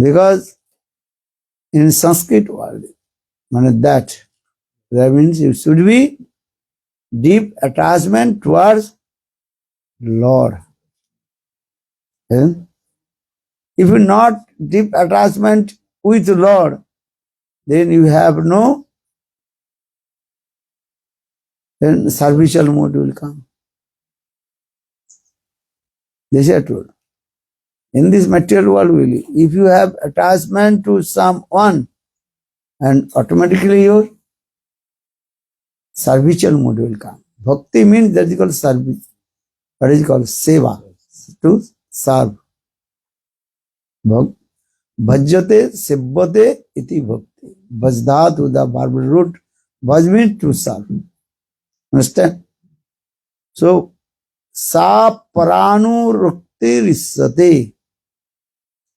Because in Sanskrit word, that means you should be deep attachment towards Lord. If you not deep attachment with Lord, then you have no, then servicial mood will come. This is true. In this material world, really, if you have attachment to someone, and automatically your servicial mood will come. Bhakti means that is called service. What is called seva, to serve. Bhajyate sebbate iti bhakti. Bhajdhatu, the verb root. Bhaj means to serve. Understand? So, sa paranu rukti risate.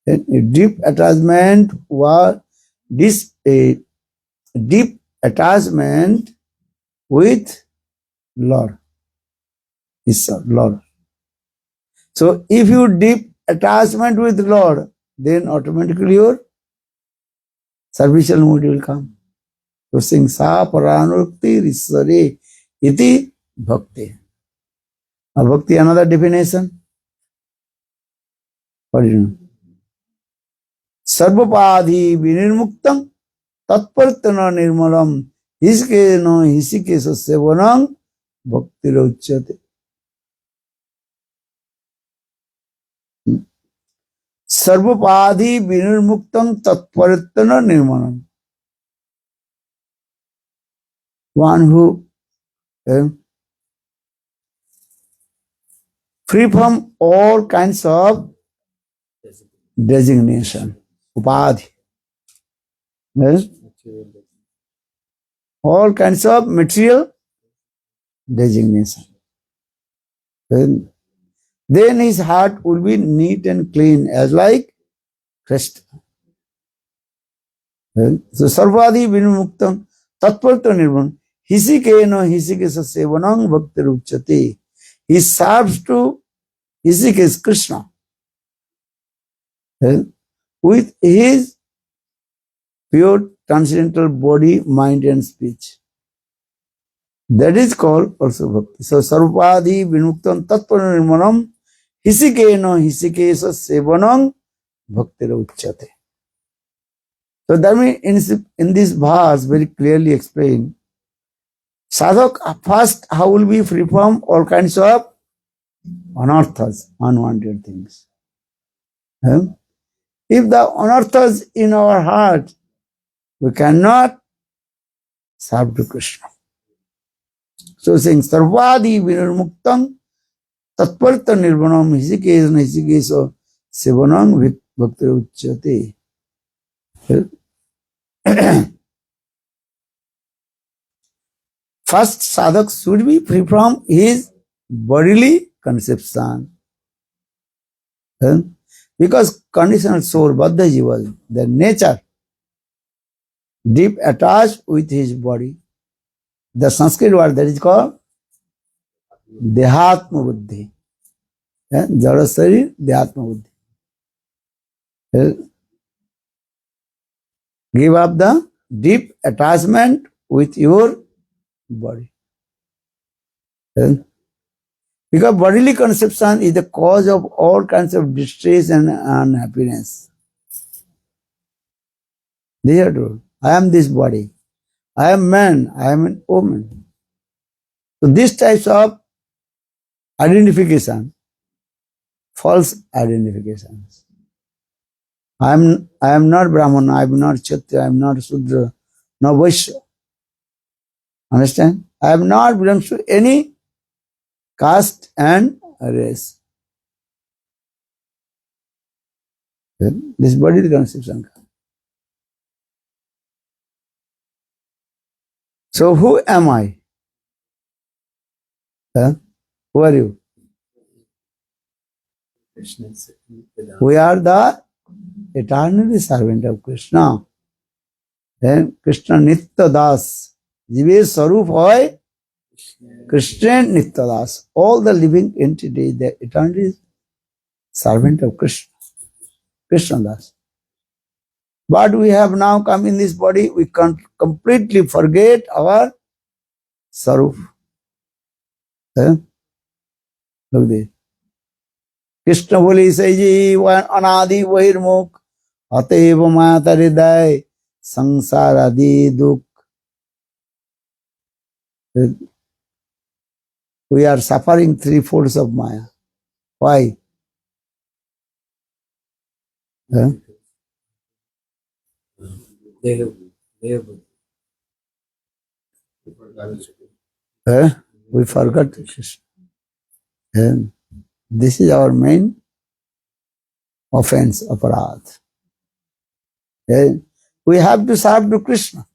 A deep attachment was a deep attachment with Lord. Is Lord. So if you deep attachment with Lord, then automatically your servicial mood will come. So sing sa paranurukti risare iti bhakti. Bhakti, another definition. What do you know? Sarvapadhi vinirmuktam tatpartana nirmalam hiske no hisike sasevanam bhakti rauchyate. Sarvapadhi vinirmuktam tatpartana nirmalam. One who free from all kinds of designation. Upadhi. Yes? All kinds of material designation. Then his heart will be neat and clean as like Krishna. So Sarvadi Vinmuktam Tatparta Nirvan Hisike no Hisikesa Sevanang Bhakti Ruchati. He serves to Hisikes Krishna with his pure transcendental body, mind and speech. That is called also bhakti. So Sarvadi Vinmuktam Tatparta Nirmanam Hisike no Hisikesa Sevanang Bhakti Ruchati. So that means in this verse very clearly explained, sadhak first how will be free from all kinds of anarthas, unwanted things. If the anarthas in our heart, we cannot serve to Krishna. So saying Sarvadi Vinirmuktam Tatparta Nirvanam Hisikeso Sevanam with Bhakti Uchyate. First sadhak should be free from his bodily conception. Because conditional soul, Baddha Jiva, their nature, deep attached with his body. The Sanskrit word that is called Dehatma Buddhi. Jada Sarir, Dehatma Buddhi. Give up the deep attachment with your body. Because bodily conception is the cause of all kinds of distress and unhappiness. They are true. I am this body. I am man. I am a woman. So these types of identification, false identifications. I am not Brahman. I am not Kshatriya. I am not Sudra. No Vaishya. Understand? I am not belongs to any caste and race. This body is conception. So who am I? Who are you? We are the eternally servant of Krishna. Then Krishna Nitya Das. Jive Sarup hoy Krishna Nitya Das. All the living entities, the eternally servant of Krishna. Krishna Das. But we have now come in this body, we can't completely forget our Sarup. Eh? Look there. Krishna boli say ji anadi bahirmukh ateva mata hriday sangsara adi dukh. We are suffering three folds of Maya. Why? Eh? We forgot Krishna. And this is our main offense, aparadh. We have to serve to Krishna.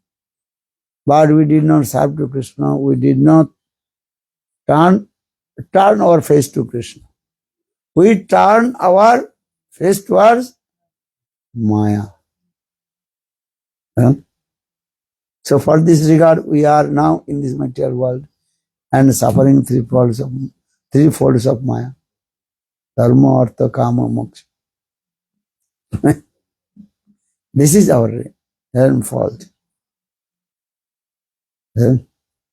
But we did not serve to Krishna. We did not turn our face to Krishna. We turn our face towards Maya. So for this regard, we are now in this material world and suffering three folds of Maya. Dharma, Artha, Kama, Moksha. This is our fault.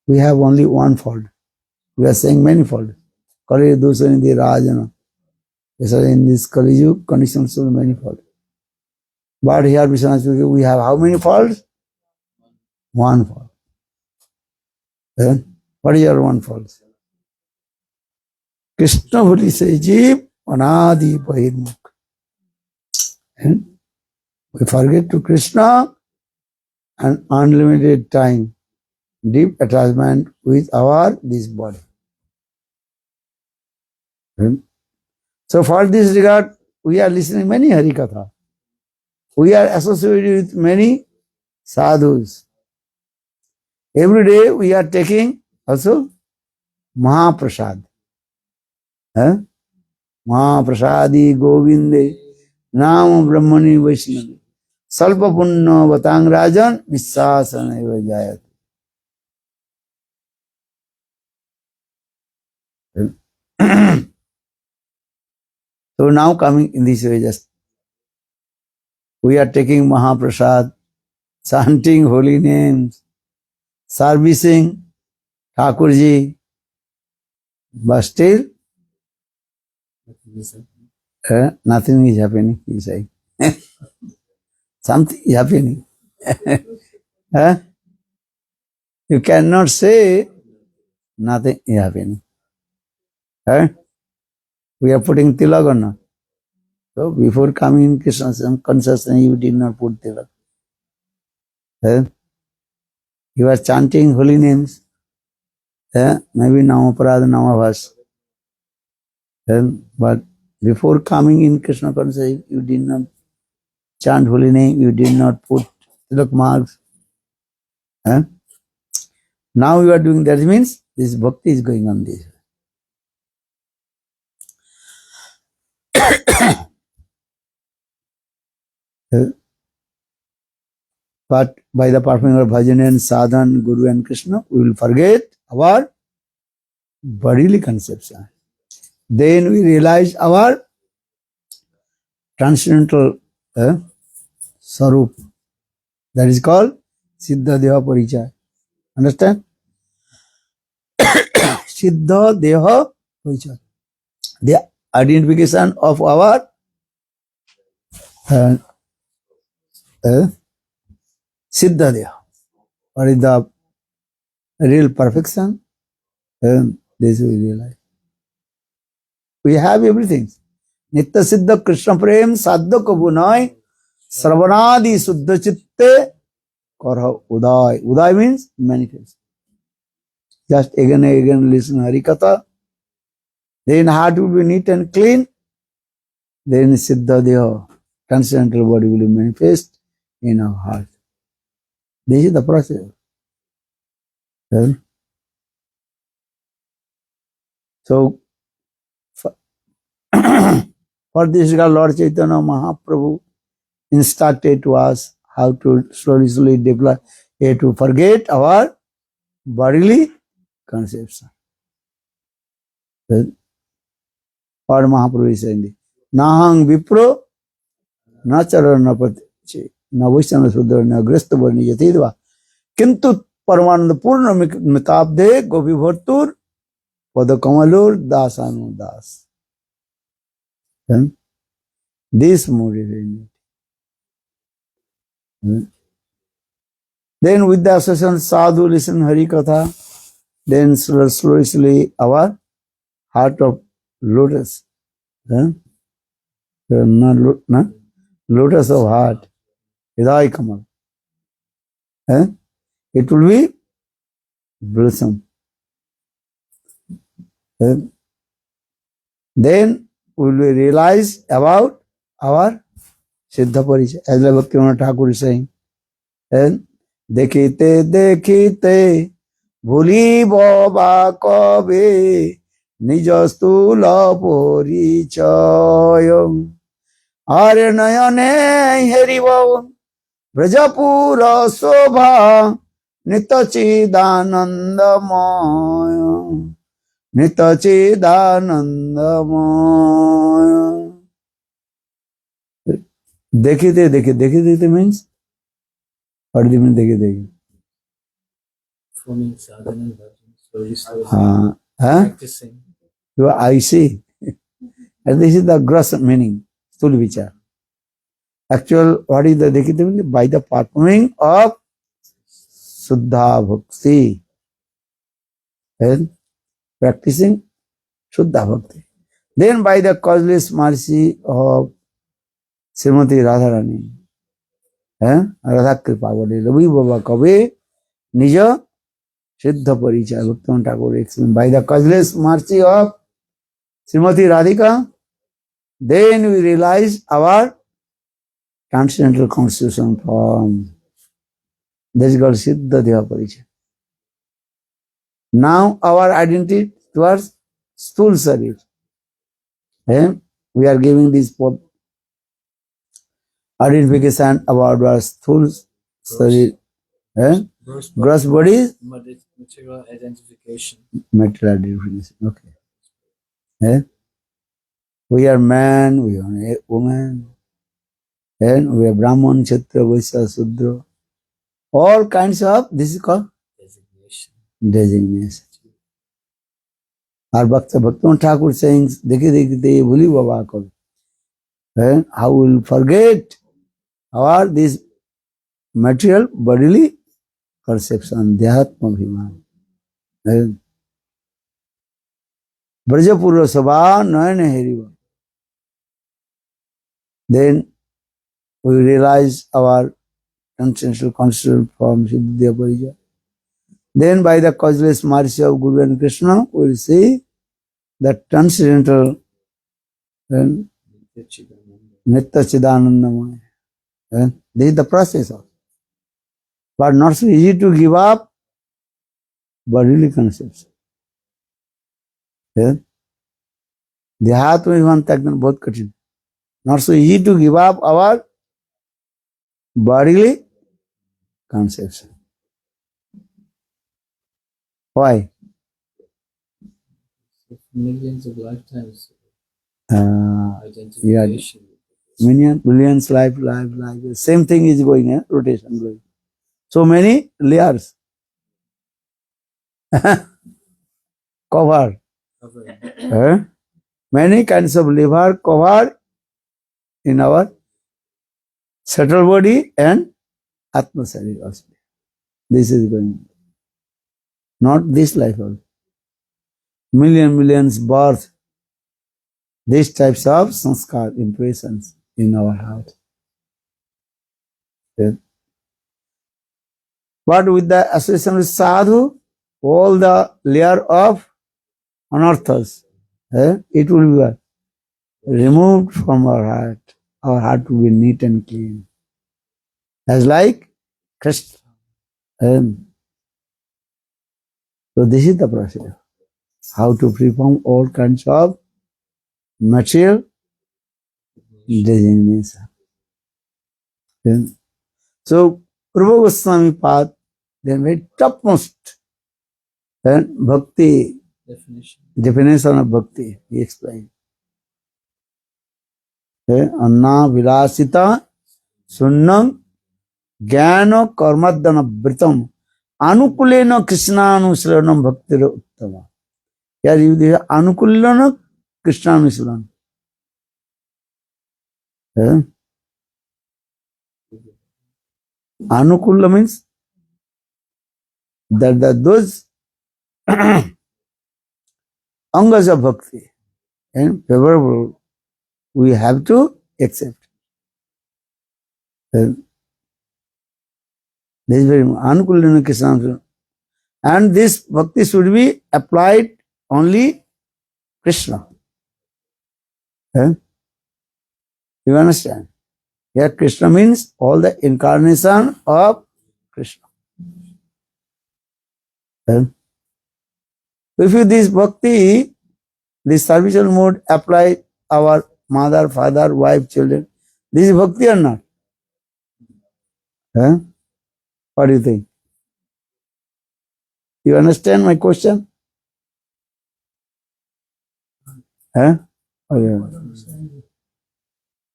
We have only one fault. We are saying many faults. Kali Dusani Rajana. In this Kali Yuga, conditions so many faults. But here we have how many faults? One fault. What is your one fault? Krishna Boli says, Jeev Anadi Bahirmukh. We forget to Krishna and unlimited time, deep attachment with this body. So for this regard, we are listening many Harikatha. We are associated with many sadhus. Every day we are taking also Mahaprasad. Mahaprasadi Govinde Nam Brahmani Vaishnavi Salpa Punna Vatang Rajan Vissasana Eva Jayat. So now coming in this way, just we are taking Mahaprasad, chanting holy names, servicing Thakurji, but still nothing is happening, he said. Something is happening. You cannot say nothing is happening. We are putting tilak or not? So before coming in Krishna consciousness, you did not put tilak. You are chanting holy names. Maybe Namaparad, Namavas. But before coming in Krishna consciousness, you did not chant holy name, you did not put tilak marks. Now you are doing that, means this bhakti is going on this. But by the performing of bhajan and sadhan, Guru and Krishna, we will forget our bodily conception. Then we realize our transcendental sarup. That is called Siddha Deha Parichaya. Understand? Siddha Deha Parichaya. The identification of our Siddha Deha. What is the real perfection? This we realize. We have everything. Nitya Siddha Krishna Prem Sadhya Kabunai Sravanadi Suddha Chitte Karha Uday. Uday means manifest. Just again and again listen Harikatha. Then heart will be neat and clean. Then Siddha Deha, transcendental body will manifest in our heart. This is the process. So, for this Lord Chaitanya Mahaprabhu instructed to us how to slowly develop, to forget our bodily conception. Or Mahaprabhu is saying, Nahang Vipro Nacharana Pati. न वैष्णव शूद्र न ग्रस्त वर्णी यथेदवा किंतु परमानंद पूर्ण मिताब्दे गोपी भर्तुर पद कमलोर दासानु दास. This mood is in it. Then with the association sadhu listen Hari Katha, then slowly our heart of lotus, lotus of heart, Hridaya Kamal, it will be blossom. Then we will realize about our Siddha Parichaya, as Bhaktivinoda Thakur is saying. And देखते देखते भूलिब बा कबे निज स्थूल परिचय आरे नयने हेरिब ब्रजपुर शोभा नित्य चिदानंदमय नित्य चिदानंदमय. देखते देखते मीन्स और दिन में देखे forming sadhana slowly practicing. I see. And this is the gross meaning, sthula vichar. Actual, what is the dekhi? By the performing of Suddha Bhakti and practicing Suddha Bhakti. Then by the causeless mercy of Srimati Radharani. Radha कृपा बड़े रवि बाबा कवे निज सिद्ध परिचय भक्तन Thakur explain by the causeless mercy of Shrimati Radhika. Then we realise our transcendental constitution form that is called सिद्ध देह परिचय. नाउ आवर आइडेंटिटी टुवर्ड्स स्थूल शरीर we are giving this identification about our stool, sorry, gross body, material identification. Material identification, okay. We are man, we are a woman, and we are Brahman, Kshatriya, Vaishya, Sudra. All kinds of, this is called designation. Our Bhaktivinoda Thakur saying, dekhe dekhe bhuli baba ko. And how will forget our this material bodily perception, Dhyatma Bhiman. Brajapura Sabha Nayana Heriva. Then we realize our transcendental constitutional form, Siddha Parija. Then by the causeless mercy of Guru and Krishna, we will see the transcendental Nitya Chidanandamaya. This is the process of. But not so easy to give up bodily concepts. देहात में भगवान त्यागना बहुत कठिन. Not so easy to give up our bodily concepts. Why? Millions of lifetimes. Identification. Yeah, millions life. Same thing is going, rotation going. So many layers. Cover. Many kinds of liver covered in our subtle body and Atma Sarira also. This is going. Not this life also. Millions birth. These types of sanskar, impressions in our heart. But with the association with sadhu, all the layer of anarthas, it will be removed from our heart. Our heart will be neat and clean. As like Krishna. So this is the process. How to perform all kinds of material designation. So Prabhu Goswami path, then very topmost bhakti definition of bhakti, he explained. Anna vilasita sunnam ज्ञान कर्मदन वृतम अनुकूलेन कृष्णानुसरणम भक्तिर उत्तम. Here you there अनुकूलन कृष्णानुसरण. Anukula means that those angas of bhakti and favorable we have to accept. This is very Anukulana Krishna. And this bhakti should be applied only Krishna. You understand? Here Krishna means all the incarnation of Krishna. If you this bhakti, this servicial mode apply our mother, father, wife, children, this is bhakti or not? What do you think? You understand my question? Oh, yeah.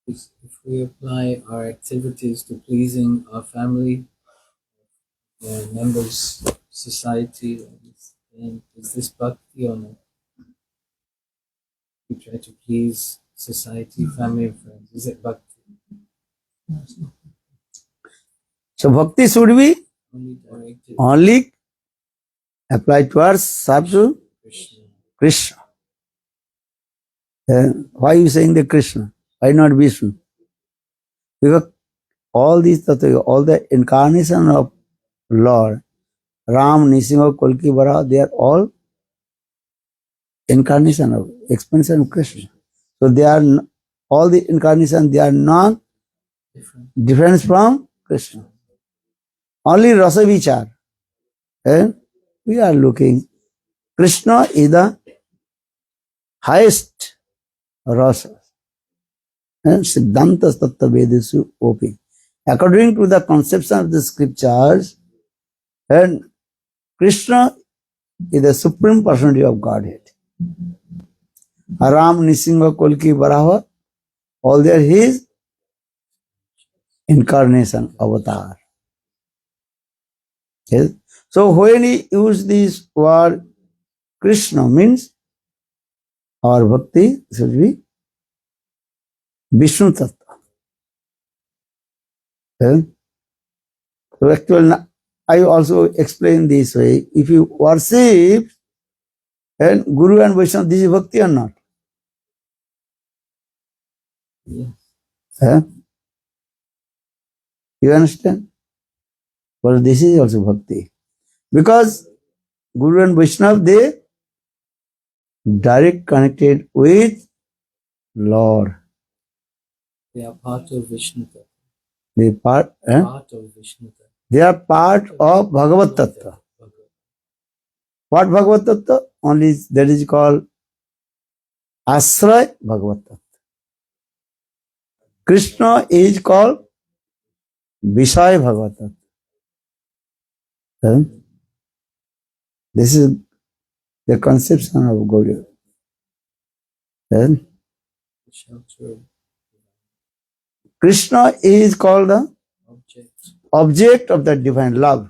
If we apply our activities to pleasing our family, members, society, then is this bhakti or not? We try to please society, family, and friends. Is it bhakti? So bhakti should be Only directed only applied towards Sabdu Krishna. Krishna. Why are you saying the Krishna? Why not Vishnu? Because all these tattva, all the incarnation of Lord, Ram, Nisimha, Kalki, Varaha, they are all incarnation of expansion of Krishna. So they are all the incarnation, they are not different from Krishna. Only Rasa Vichar. We are looking. Krishna is the highest rasa. Siddhanta Tattva Vedesu OP. According to the conception of the scriptures, and Krishna is the supreme personality of Godhead. Ram, Nisimha, Kalki, Varaha, all they are his incarnation, avatar. Yes. So when he used this word Krishna means our bhakti should be Vishnu Tattva. Yes. So actually, I also explain this way. If you worship and Guru and Vaishnava, this is bhakti or not? Yes. You understand? But this is also bhakti. Because Guru and Vaishnava, they direct connected with Lord. They are part of Vishnu Tattva. They part, Part of Vishnu Tattva. they are part of Bhagavat Tattva. What Bhagavat Tattva? Only that is called Asray Bhagavat Tattva. Krishna is called Vishay Bhagavat Tattva. This is the conception of Gauriya. Shelter Krishna is called the object. object of the divine love.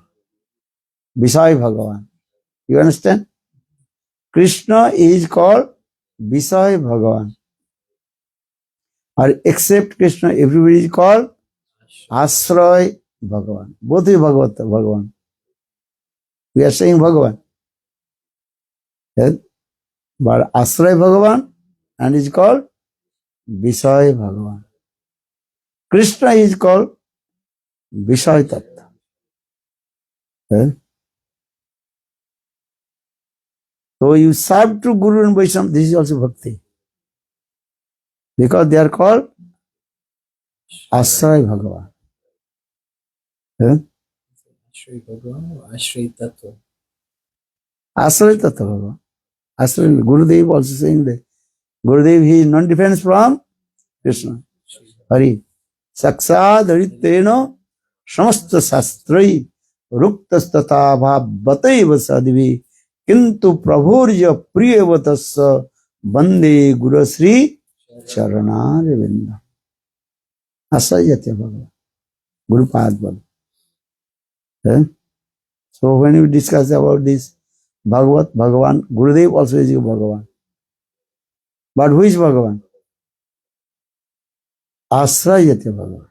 Vishay Bhagavan. You understand? Krishna is called Vishay Bhagavan. Or except Krishna, everybody is called Asray Bhagavan. Both is Bhagavan. We are saying Bhagavan. Yes? But Asray Bhagavan and is called Vishay Bhagavan. Krishna is called Vishay Tattva. Yes? So you serve to Guru and Vaishnava, this is also bhakti. Because they are called Asray Bhagavan. Yes? Ashray Bhagavan or Ashray Tattva? Asray Tattva Bhagavan. Asray, Gurudev also saying that. Gurudev, he is non-different from Krishna. Hari. Saksad Hariteno Samasta Sastrai Ruktastata Bhataiva Sadvi Kintu Prabhurja Priyavatasya Bande Guru Sri Charana Revinda. Asray Jatya Bhagavan. Guru Padma. Eh? So when we discuss about this Bhagavat, Bhagavan, Gurudev also is a Bhagavan. But who is Bhagavan? Asrayate Bhagavan.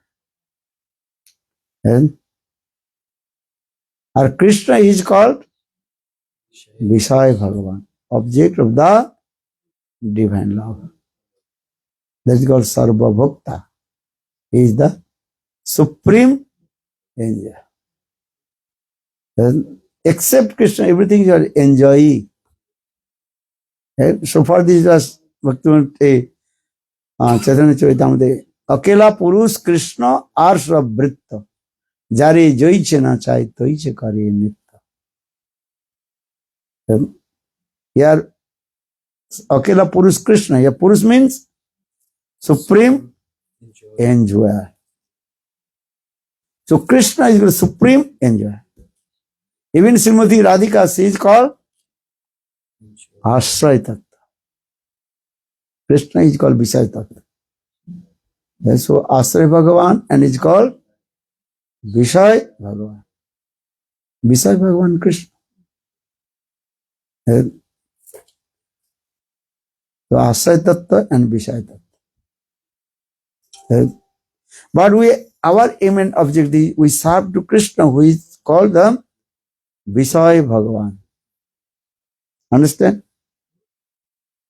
Eh? Or Krishna is called Vishaya Bhagavan, object of the divine love. That is called Sarva Bhakta. He is the supreme angel. Except Krishna, everything you are enjoying. So for this was Bhaktivinoda Chaitanya Charitamrita. अकेला पुरुष कृष्ण आर्ष वृत्त जारे जोइछे ना चाहे तोइछे करे नित्य. Here अकेला पुरुष कृष्ण. Here पुरुष means supreme enjoyer. So Krishna is the supreme enjoyer. Even Srimati Radhika, she is called Ashray Tattva. Krishna is called Vishaya Tattva. So Ashray Bhagavan and is called Vishaya Bhagavan. Vishaya Bhagavan Krishna. So Ashray Tattva and Vishaya Tattva. But our aim and objective, we serve to Krishna, who is called the Vishaya Bhagavan. Understand?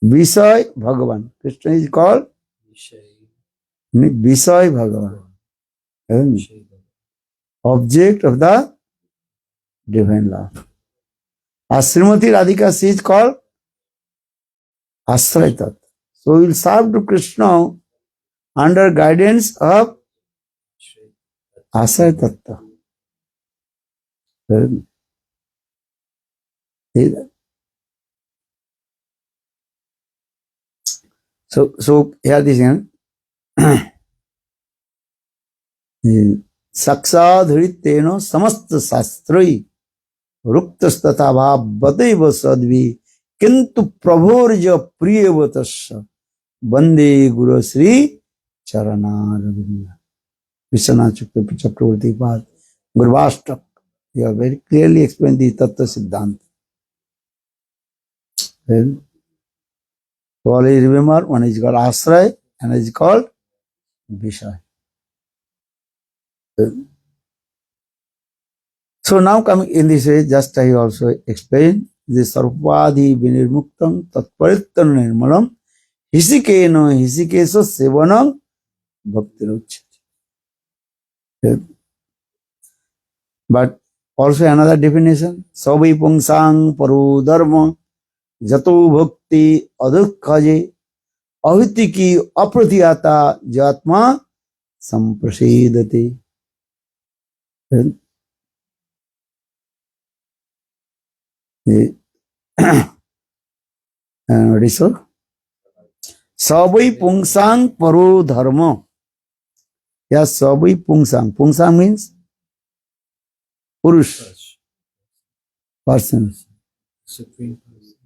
Vishaya Bhagavan. Krishna is called Vishaya Bhagavan. Object of the divine love. As Srimati Radhika, she is called Ashray Tattva. So we will serve to Krishna under guidance of Ashray Tattva. So here this साक्षाधृतेन समस्त शास्त्रई रुक्तस्तथा भाव बतैव सद्वी किंतु प्रभोर्ज प्रियवतस्य वंदे गुरु श्री चरणारविंद. विश्वनाथ चक्रवर्ती पाद गुरुवाष्टक. You have very clearly explained the Tattva Siddhanta. So always remember, one is called Ashray and is called Vishaya. So now coming in this way, just I also explain the Sarvadhi Vinirmuktam Tatparittan Nirmalam Hisikeno Hisikeso Sevanam Bhaktiruchyate. But also another definition, Savai Pungsang Paru Dharma Jato Bhakti Adukhaje Ahitiki Apratiyata Jatma Samprasedate. What is so? Savai Pungsang Paro Dharma. Yes, Savai Pungsang. Pungsang means Purush, person. Supreme person.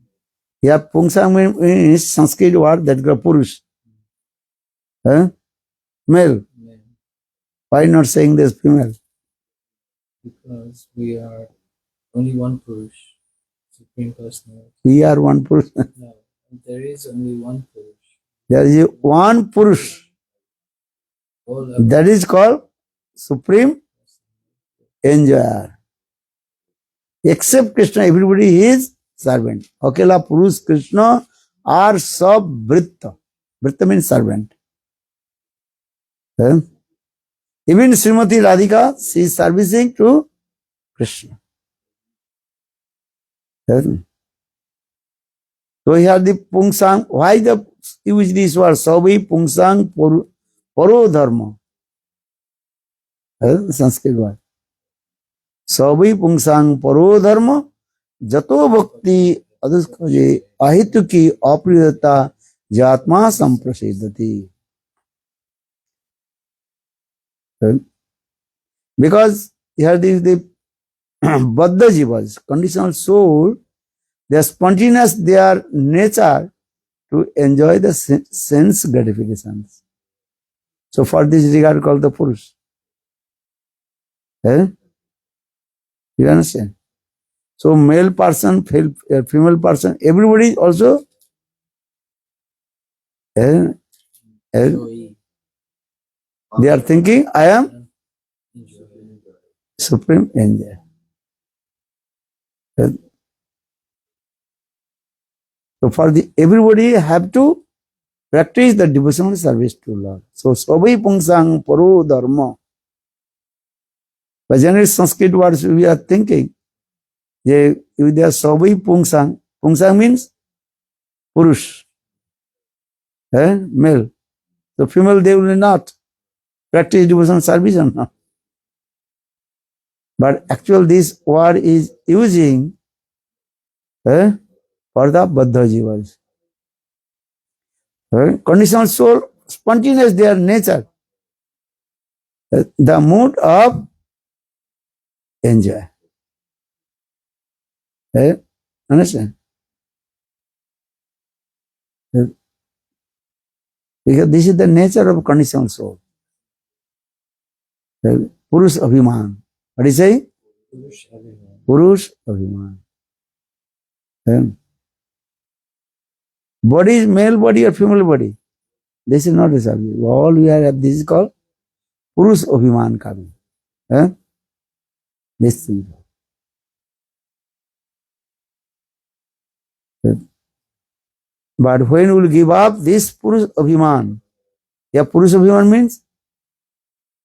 Yeah, Pungsang means Sanskrit word that is Purush. Male. Yeah. Why not saying this female? Because we are only one Purush, Supreme Personality. We are one Purush. No, there is only one Purush. There is one Purush. All That is called Supreme Enjoyer. Except Krishna, everybody is servant. Akela Purush Krishna are sab Vritta. Vritta means servant. Even Srimati Radhika, she is servicing to Krishna. So here the Pungsang, why the use this word? Savai Pungsang Paro Dharma. Sanskrit word. Savai Pungsang Paro Dharma Jato Bhakti Adukhaje Ahituki Apriyata Jatma Samprasedati. Because here is the Baddha Jivas, conditional soul, they are spontaneous, their nature to enjoy the sense gratifications. So for this regard called the Purush. You understand? So male person, female person, everybody is also eh, Enjoy. they are thinking, I am Enjoy. supreme angel. So for the everybody have to practice the devotional service to Lord. So sabai pungsang paro dharma. By general Sanskrit words we are thinking, they are sabai pungsang. Pungsang means purush, male. So female they will not practice devotional service or not. But actually this word is using for the Baddha jivas. Conditional soul, spontaneous their nature, the mood of enjoy. Understand? Because this is the nature of conditional soul. Purush Abhiman. What is it? Purush everyone. Purush Abhiman. Body is male body or female body. This is not a subject. All we have, this is called Purush Abhiman coming. This thing. But when we will give up this Purush Abhiman, yeah, Purush Abhiman means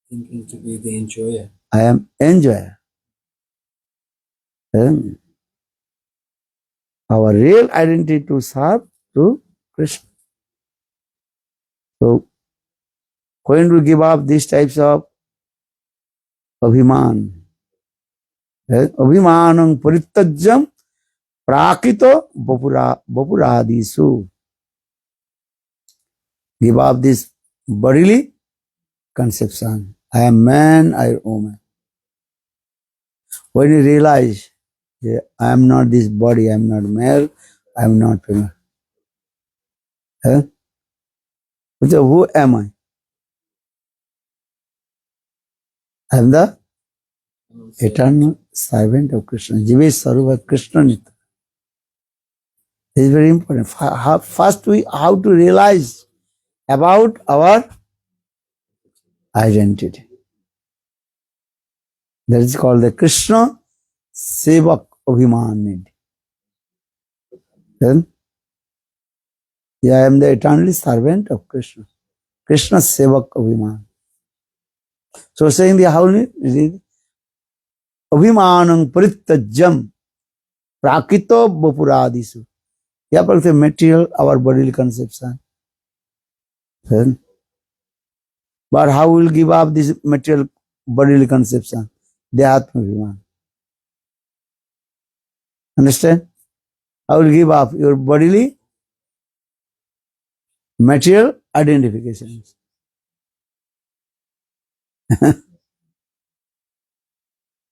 Thinking to be the enjoyer. I am enjoyer. Our real identity to serve to Krishna. So when we give up these types of Abhiman, Abhimanam Paritajyam Prakito Vapuradisu. Give up this bodily conception. I am man, I am woman. When you realize I am not this body, I am not male, I am not female. So who am I? I am the eternal servant of Krishna. Jive Saruva Krishna Nitya. This is very important. First we have to realize about our identity. That is called the Krishna Sevak Abhiman. Then I am the eternal servant of Krishna. Krishna Sevak Abhiman. So saying the how read Abhimanam Paritajyam Prakito Vapuradisu. Yeah, but the material, our bodily conception. Then, but how will give up this material bodily conception? The Atma Abhiman. Understand? How will give up your bodily material identifications.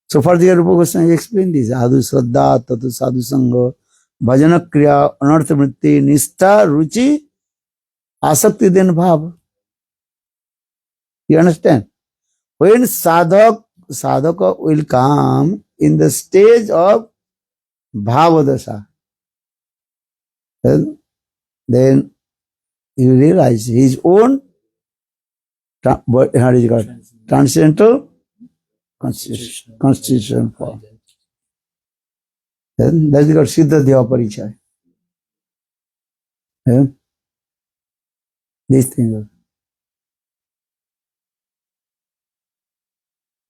So further Rupa Goswami explained this. Adu Shraddha, Tatu Sadhu Sangha, Bhajana Kriya, Anartha Vritti, Nishtha, Ruchi, Asakti then Bhav. You understand? When sadhaka will come in the stage of Bhavadasa, then you realize his own transcendental constitution form. Then that is called Siddha Deva Parichaya. These things.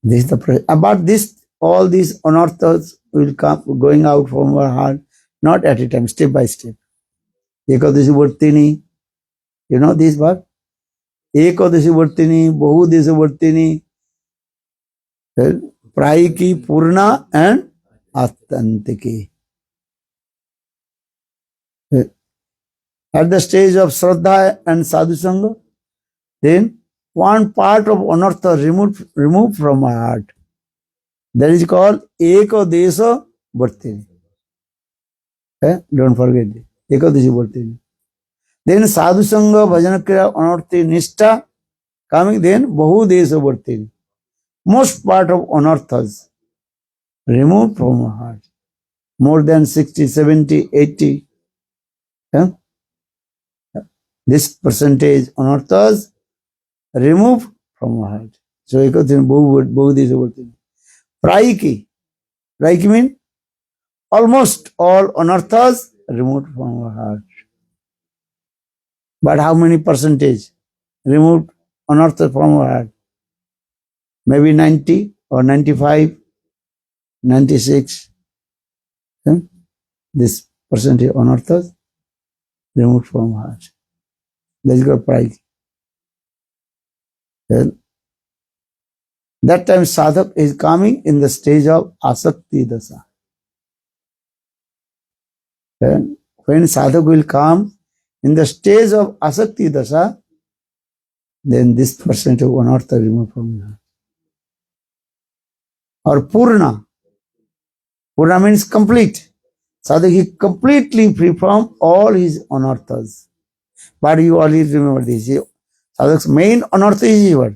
This is the about this, all these anarthas will come going out from our heart, not at a time, step by step. Ekadashi Vartini, you know this word? Ekadashi Vartini, Bahudesha Vartini, Prayiki, Purna and Atantiki. At the stage of Shraddha and Sadhu Sangha, then one part of anartha removed from our heart. That is called Ekadesha Vartini. Don't forget it. Ekadashi Vartini. Then Sadhu Sangha, Bhajana Kriya, Anarthi, Nishtha coming, then Bahudesha Vartini. Most part of anarthas removed from our heart. More than 60, 70, 80. Yeah? This percentage anarthas removed from our heart. So, एक दिन बहु this बोलते हैं. Praiki mean almost all anarthas removed from our heart. But how many percentage removed anarthas from our heart? Maybe 90 or 95, 96. Yeah? This percentage anarthas removed from our heart. That is called praiki. Then, that time sadhak is coming in the stage of asakti dasa. Then, when sadhak will come in the stage of asakti dasa, then this percentage of anartha removed from you. Or purna. Purna means complete. Sadhak is completely free from all his anarthas. But you always remember this. Sadhak's main anartha is what?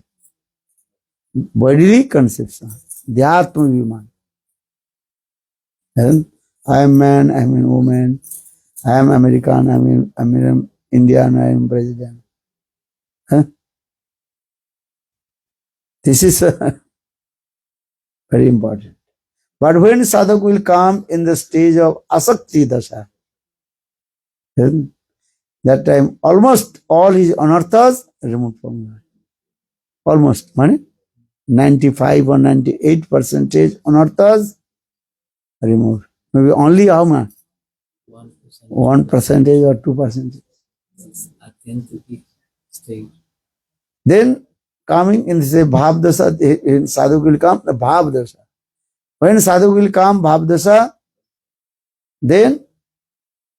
Bodily conception. Dhyatma viman. I am man, I am a woman, I am American, I am Indian, I am Brazilian. Huh? This is very important. But when sadhak will come in the stage of asakti dasha, then that time almost all his anarthas removed from him. Almost, 95 or 98% anarthas removed. Maybe only how much? 1% or 2%. Authentic state. Then coming in say bhav dasa, in sadhuk will come the bhav dasa. When sadhuk will come bhav dasa, then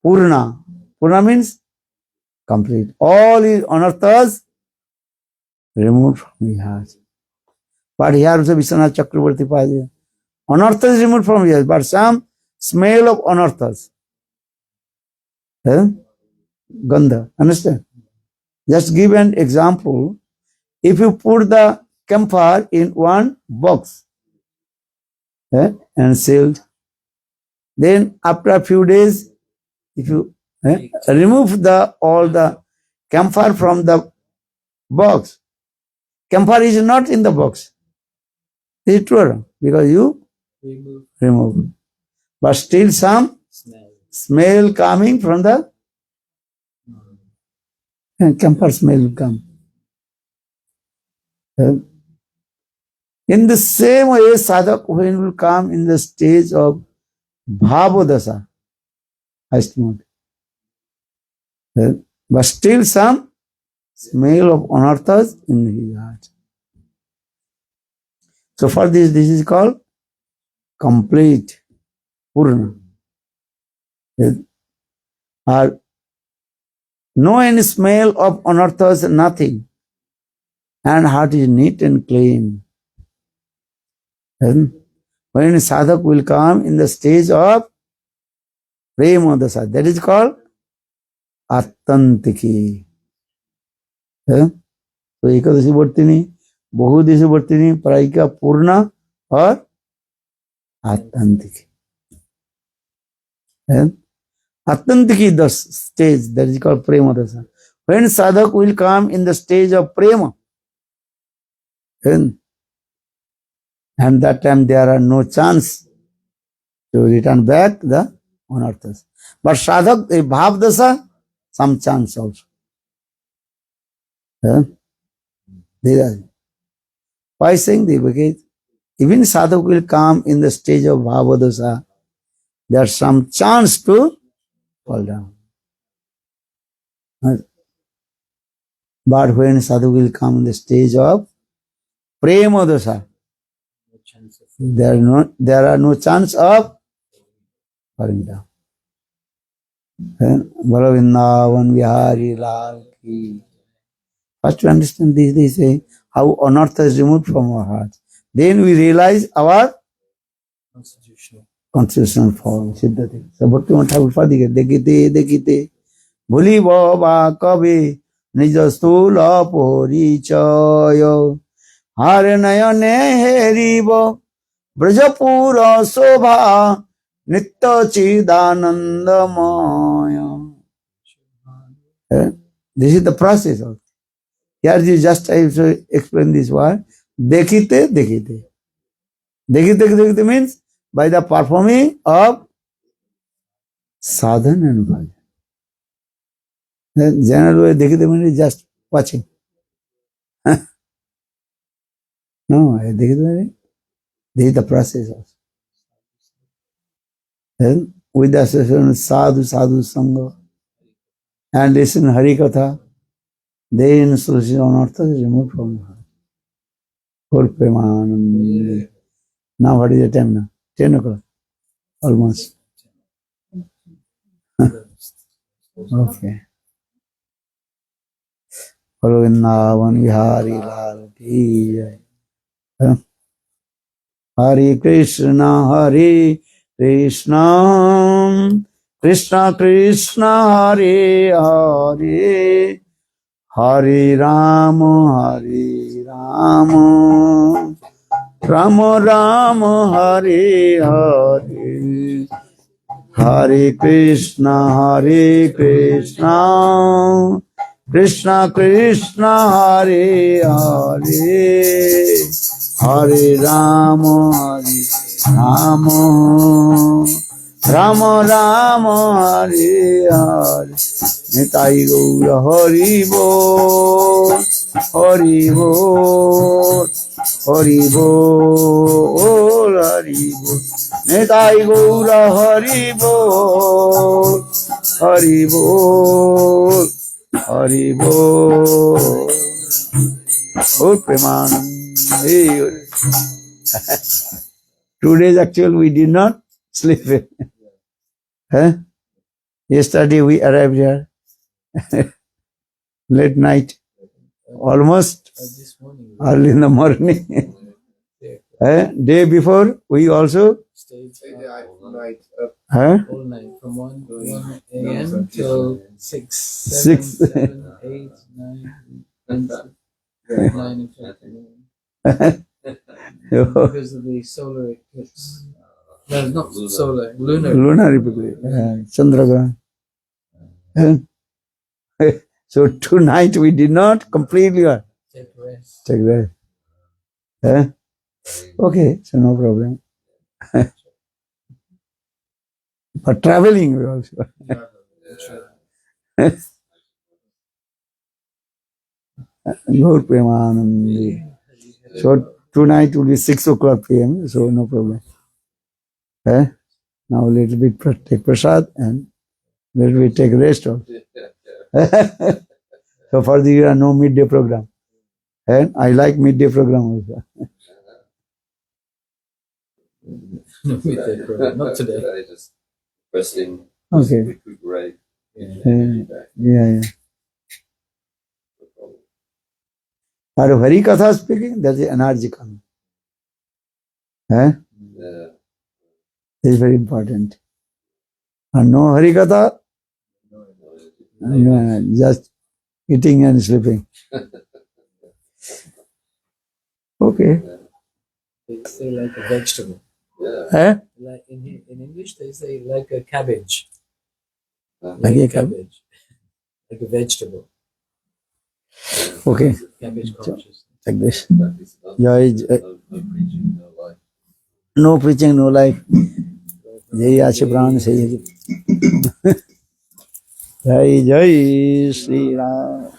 purna. Purna means complete. All his anarthas removed from his heart. But here also Vishwanath Chakravarti Padi. Anarthas removed from his heart, but some smell of anarthas. Gandha. Understand? Just give an example. If you put the camphor in one box and sealed, then after a few days, if you remove all the camphor from the box, camphor is not in the box. Is it true or wrong? Because you remove. But still some smell coming from the camphor smell will come. In the same way, sadhak when will come in the stage of bhavadasa, highest mode. But still some smell of anarthas in his heart. So for this is called complete purna. Or no any smell of anarthas, nothing. And heart is neat and clean. And when sadhak will come in the stage of prema dasa, that is called atantiki. तो एकादशी वर्तिनी, बहुदिशी वर्तिनी, प्रायिका पूर्णा और आतंतिकी. Atantiki the stage, that is called prema dasa. When sadhak will come in the stage of prema, and that time there are no chance to return back the anarthas. But sadhak, a bhav dasa, some chance also. Why saying this? Because even sadhak will come in the stage of bhava dasa, there's some chance to fall down. But when sadhak will come in the stage of prema dasa, there are no chance of falling down. Bolo Vrindavan Vihari Lal ki. First to understand this, they say how anartha is removed from our heart. Then we realize our constitutional form. Siddhati. So Bhaktivinoda Thakur Padike dekite bhuli baba kabe nija stula porichayo har nayane heribo Brajapura Sobha Nitya Chidanandamaya. This is the process of. Here you just I have to explain this word. Dekhite, dekhite. Dekhite, dekhite means by the performing of sadhana and bhajan. The general way dekhite means just watching. No, dekhite means this is the process of. Then with the association of sadhu, sadhu sangha and listen Hari Katha, then solution on earth is removed from the heart. Full Premanand. Now what is the time now? 10 o'clock. Almost. Okay. Vrindavan Vihari Lal ki jai. Hare Krishna, Hare Krishna, Krishna Krishna, Hare Hare, Hare Rama, Hare Rama, Rama Rama, Hare Hare, Hare Krishna, Krishna Krishna, Hare Hare, Hare Rama, Rama Rama, Hare Hare. Nitai Gaura Hari Bol, Hari Bol, Hari Bol, Hari Bol. Nitai Gaura Hari Bol, Hari Bol, Hari Bol. Oh, Premanand. 2 days actually we did not sleep. Huh? Yesterday we arrived here late night, almost This morning early in the morning. Day before we also stayed all night. all night from 1 a.m. till 6, Six. 7, 8, 9, 9 because of the solar eclipse. No, not solar, lunar. lunar eclipse, Chandragrahan. So tonight we did not completely Take rest. take that. Okay, so no problem. But traveling we also. Gaur Premanandi. So tonight will be 6 o'clock p.m. So no problem. Now a little bit take prasad and little bit take rest also. So for the year no midday program. And I like midday program also. No, we did, bro. Not today. Just resting. Okay. Recuperate. Yeah. Are Hari Katha speaking? That's the energy coming. Yeah. It's very important. And no Hari Katha, just eating and sleeping. Okay. They say like a vegetable. Yeah. Like in English, they say like a cabbage. Like a cabbage. Like a vegetable. Okay. Cabbage conscious. Like this. Jai, No preaching, no life. Jai Ache Pran Sai. Jai Jai Sri Ram.